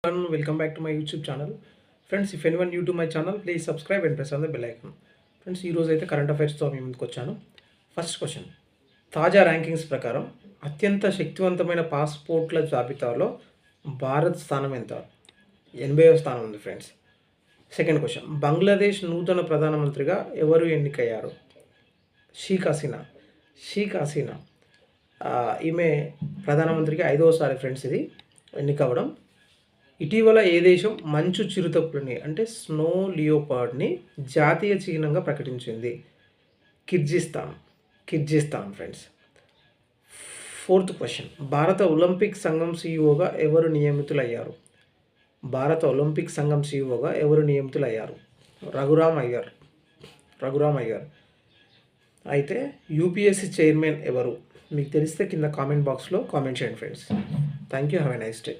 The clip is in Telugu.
Welcome back to my YouTube channel. Friends, if anyone new to my channel, please subscribe and press on the bell icon. Friends ఈరోజు అయితే కరెంట్ అఫైర్స్తో మీ ముందుకు వచ్చాను. ఫస్ట్ క్వశ్చన్, తాజా ర్యాంకింగ్స్ ప్రకారం అత్యంత శక్తివంతమైన పాస్పోర్ట్ల జాబితాలో భారత్ స్థానం ఎంత? 80వ స్థానం ఉంది ఫ్రెండ్స్. సెకండ్ క్వశ్చన్, బంగ్లాదేశ్ నూతన ప్రధానమంత్రిగా ఎవరు ఎన్నికయ్యారు? షేక్ హసీనా. ఈమె ప్రధానమంత్రికి 5వసారి ఫ్రెండ్స్ ఇది ఎన్నికవ్వడం. ఇటీవల ఏ దేశం మంచు చిరుతపులిని అంటే స్నో లియోపార్డ్ని జాతీయ చిహ్నంగా ప్రకటించింది? కిర్జిస్తాన్ ఫ్రెండ్స్. ఫోర్త్ క్వశ్చన్, భారత ఒలింపిక్ సంఘం సీఈఓగా ఎవరు నియమితులయ్యారు? రఘురామ్ అయ్యర్. అయితే యూపీఎస్సీ చైర్మన్ ఎవరు? మీకు తెలిస్తే కింద కామెంట్ బాక్స్లో కామెంట్ చేయండి friends. Thank you. Have a nice day.